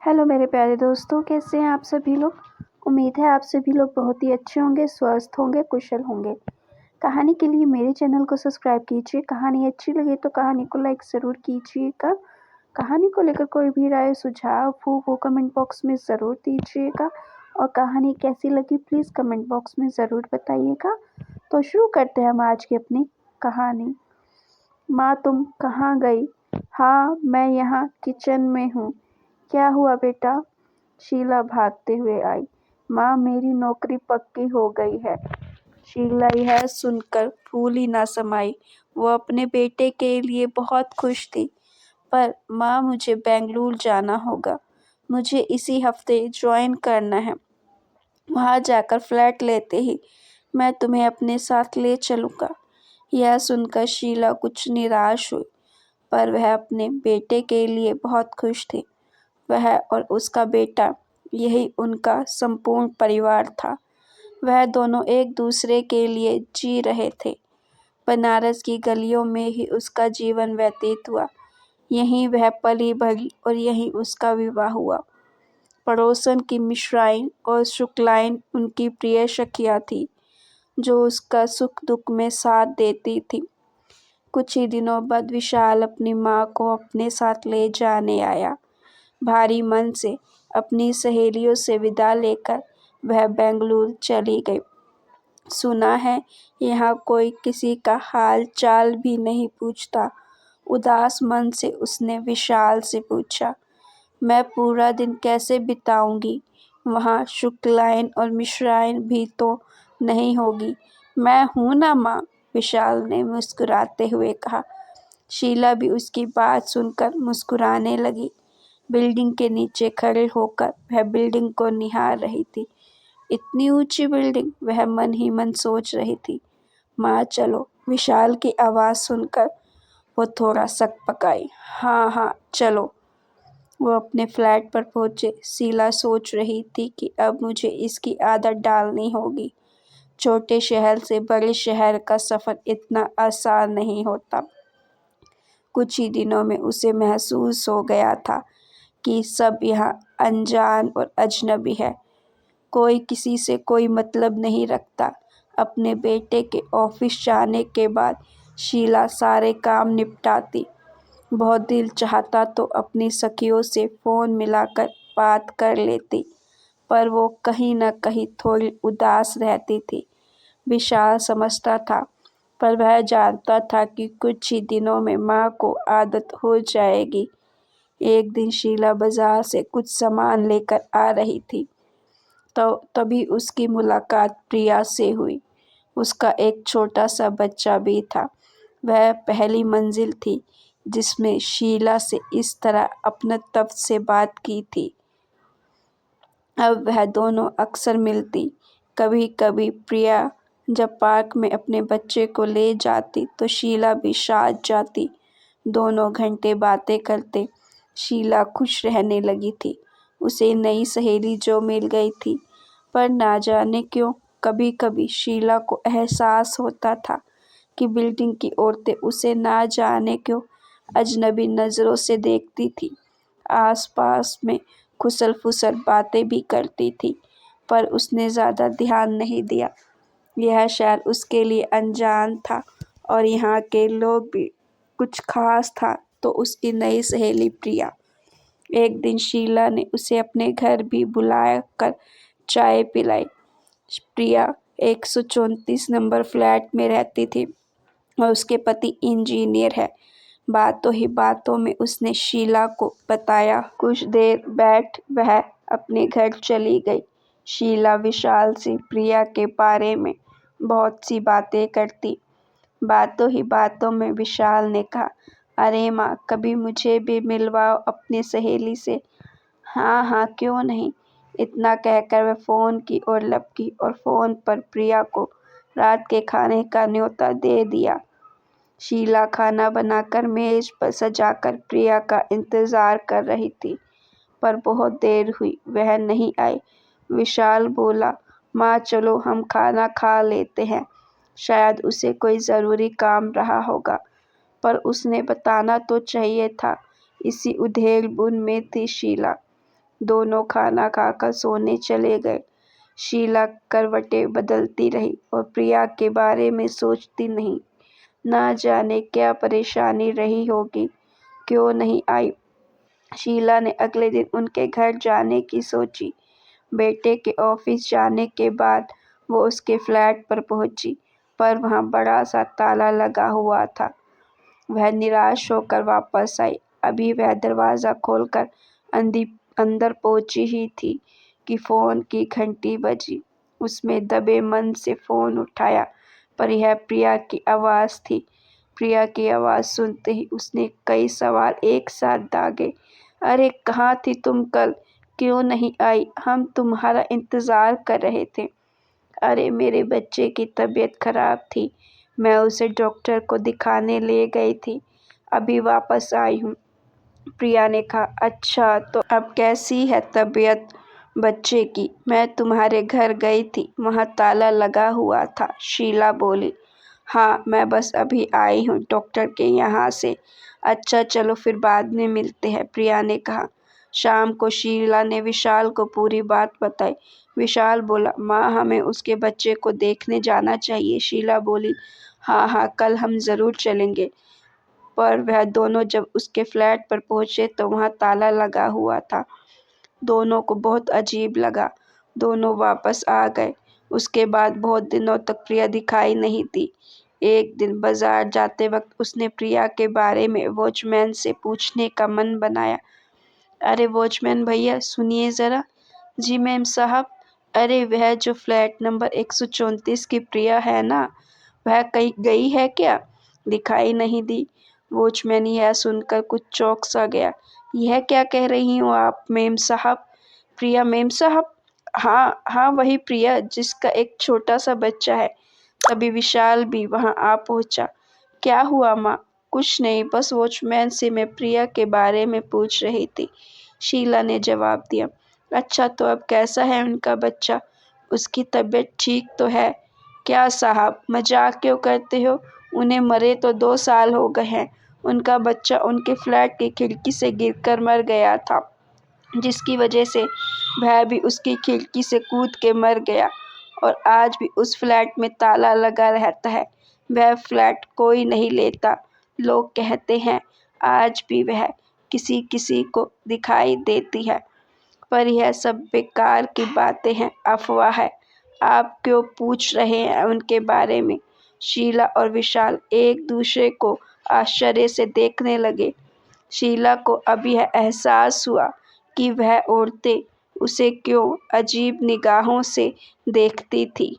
Hello मेरे प्यारे दोस्तों, कैसे हैं आप सभी लोग। उम्मीद है आप सभी लोग बहुत ही अच्छे होंगे, स्वस्थ होंगे, कुशल होंगे। कहानी के लिए मेरे चैनल को सब्सक्राइब कीजिए। कहानी अच्छी लगे तो कहानी को लाइक ज़रूर कीजिएगा। कहानी को लेकर कोई भी राय सुझाव हो वो कमेंट बॉक्स में ज़रूर दीजिएगा। और कहानी कैसी लगी प्लीज़ कमेंट बॉक्स में ज़रूर बताइएगा। तो शुरू करते हैं हम आज की अपनी कहानी। माँ तुम कहाँ गई। हाँ मैं यहाँ किचन में हूँ। क्या हुआ बेटा। शीला भागते हुए आई। माँ मेरी नौकरी पक्की हो गई है। शीला यह सुनकर फूली ना समाई। वो अपने बेटे के लिए बहुत खुश थी। पर माँ मुझे बेंगलुरु जाना होगा। मुझे इसी हफ्ते ज्वाइन करना है। वहाँ जाकर फ्लैट लेते ही मैं तुम्हें अपने साथ ले चलूँगा। यह सुनकर शीला कुछ निराश हुई, पर वह अपने बेटे के लिए बहुत खुश थी। वह और उसका बेटा, यही उनका संपूर्ण परिवार था। वह दोनों एक दूसरे के लिए जी रहे थे। बनारस की गलियों में ही उसका जीवन व्यतीत हुआ। यहीं वह पली बढ़ी और यहीं उसका विवाह हुआ। पड़ोसन की मिश्राइन और शुक्लाइन उनकी प्रिय सखियाँ थी, जो उसका सुख दुख में साथ देती थी। कुछ ही दिनों बाद विशाल अपनी माँ को अपने साथ ले जाने आया। भारी मन से अपनी सहेलियों से विदा लेकर वह बेंगलुरु चली गई। सुना है यहाँ कोई किसी का हाल चाल भी नहीं पूछता। उदास मन से उसने विशाल से पूछा, मैं पूरा दिन कैसे बिताऊंगी। वहाँ शुक्लाइन और मिश्राइन भी तो नहीं होगी। मैं हूँ ना माँ, विशाल ने मुस्कुराते हुए कहा। शीला भी उसकी बात सुनकर मुस्कुराने लगी। बिल्डिंग के नीचे खड़े होकर वह बिल्डिंग को निहार रही थी। इतनी ऊंची बिल्डिंग, वह मन ही मन सोच रही थी। माँ चलो। विशाल की आवाज़ सुनकर वो थोड़ा सकपकाई। हाँ हाँ चलो। वो अपने फ्लैट पर पहुंचे। शीला सोच रही थी कि अब मुझे इसकी आदत डालनी होगी। छोटे शहर से बड़े शहर का सफ़र इतना आसान नहीं होता। कुछ ही दिनों में उसे महसूस हो गया था कि सब यहाँ अनजान और अजनबी है। कोई किसी से कोई मतलब नहीं रखता। अपने बेटे के ऑफिस जाने के बाद शीला सारे काम निपटाती। बहुत दिल चाहता तो अपनी सखियों से फ़ोन मिलाकर बात कर लेती, पर वो कहीं न कहीं थोड़ी उदास रहती थी। विशाल समझता था, पर वह जानता था कि कुछ ही दिनों में माँ को आदत हो जाएगी। एक दिन शीला बाजार से कुछ सामान लेकर आ रही थी, तो तभी उसकी मुलाकात प्रिया से हुई। उसका एक छोटा सा बच्चा भी था। वह पहली मंजिल थी जिसमें शीला से इस तरह अपनत्व से बात की थी। अब वह दोनों अक्सर मिलती। कभी कभी प्रिया जब पार्क में अपने बच्चे को ले जाती तो शीला भी साथ जाती। दोनों घंटे बातें करते। शीला खुश रहने लगी थी। उसे नई सहेली जो मिल गई थी, पर ना जाने क्यों कभी कभी शीला को एहसास होता था कि बिल्डिंग की औरतें उसे ना जाने क्यों अजनबी नज़रों से देखती थी। आसपास में खुसर फुसर बातें भी करती थी, पर उसने ज़्यादा ध्यान नहीं दिया। यह शहर उसके लिए अनजान था और यहाँ के लोग भी कुछ खास था तो उसकी नई सहेली प्रिया। एक दिन शीला ने उसे अपने घर भी बुलाया कर चाय पिलाई। प्रिया 134 नंबर फ्लैट में रहती थी और उसके पति इंजीनियर है। बातों ही बातों में उसने शीला को बताया। कुछ देर बैठ वह अपने घर चली गई। शीला विशाल से प्रिया के बारे में बहुत सी बातें करती। बातों ही बातों में विशाल ने कहा, अरे माँ कभी मुझे भी मिलवाओ अपनी सहेली से। हाँ हाँ क्यों नहीं। इतना कहकर वह फ़ोन की ओर लपकी और फ़ोन पर प्रिया को रात के खाने का न्योता दे दिया। शीला खाना बनाकर मेज पर सजाकर प्रिया का इंतज़ार कर रही थी, पर बहुत देर हुई वह नहीं आई। विशाल बोला, माँ चलो हम खाना खा लेते हैं। शायद उसे कोई ज़रूरी काम रहा होगा, पर उसने बताना तो चाहिए था। इसी उधेड़ बुन में थी शीला। दोनों खाना खाकर सोने चले गए। शीला करवटें बदलती रही और प्रिया के बारे में सोचती नहीं। ना जाने क्या परेशानी रही होगी, क्यों नहीं आई। शीला ने अगले दिन उनके घर जाने की सोची। बेटे के ऑफिस जाने के बाद वो उसके फ्लैट पर पहुंची, पर वहां बड़ा सा ताला लगा हुआ था। वह निराश होकर वापस आई। अभी वह दरवाज़ा खोलकर अंदर पहुंची ही थी कि फ़ोन की घंटी बजी। उसने दबे मन से फ़ोन उठाया, पर यह प्रिया की आवाज़ थी। प्रिया की आवाज़ सुनते ही उसने कई सवाल एक साथ दागे। अरे कहाँ थी तुम कल? क्यों नहीं आई? हम तुम्हारा इंतज़ार कर रहे थे। अरे मेरे बच्चे की तबीयत खराब थी, मैं उसे डॉक्टर को दिखाने ले गई थी, अभी वापस आई हूँ। प्रिया ने कहा, अच्छा तो अब कैसी है तबीयत बच्चे की? मैं तुम्हारे घर गई थी, वहाँ ताला लगा हुआ था। शीला बोली, हाँ मैं बस अभी आई हूँ डॉक्टर के यहाँ से। अच्छा चलो फिर बाद में मिलते हैं, प्रिया ने कहा। शाम को शीला ने विशाल को पूरी बात बताई। विशाल बोला, माँ हमें उसके बच्चे को देखने जाना चाहिए। शीला बोली, हाँ हाँ कल हम ज़रूर चलेंगे। पर वह दोनों जब उसके फ्लैट पर पहुंचे तो वहां ताला लगा हुआ था। दोनों को बहुत अजीब लगा। दोनों वापस आ गए। उसके बाद बहुत दिनों तक प्रिया दिखाई नहीं दी। एक दिन बाजार जाते वक्त उसने प्रिया के बारे में वॉचमैन से पूछने का मन बनाया। अरे वॉचमैन भैया सुनिए ज़रा। जी मैम साहब। अरे वह जो फ्लैट नंबर 134 की प्रिया है ना, वह कहीं गई है क्या? दिखाई नहीं दी। वॉचमैन यह सुनकर कुछ चौंक सा गया। यह क्या कह रही हो आप मेम साहब? प्रिया मेम साहब? हाँ हाँ वही प्रिया जिसका एक छोटा सा बच्चा है। तभी विशाल भी वहां आ पहुंचा। क्या हुआ माँ? कुछ नहीं, बस वॉचमैन से मैं प्रिया के बारे में पूछ रही थी, शीला ने जवाब दिया। अच्छा तो अब कैसा है उनका बच्चा? उसकी तबीयत ठीक तो है? क्या साहब मजाक क्यों करते हो? उन्हें मरे तो 2 साल हो गए हैं। उनका बच्चा उनके फ्लैट की खिड़की से गिरकर मर गया था, जिसकी वजह से वह भी उसकी खिड़की से कूद के मर गया और आज भी उस फ्लैट में ताला लगा रहता है। वह फ्लैट कोई नहीं लेता। लोग कहते हैं आज भी वह किसी किसी को दिखाई देती है, पर यह सब बेकार की बातें हैं, अफवाह है। आप क्यों पूछ रहे हैं उनके बारे में? शीला और विशाल एक दूसरे को आश्चर्य से देखने लगे। शीला को अब यह एहसास हुआ कि वह औरतें उसे क्यों अजीब निगाहों से देखती थी।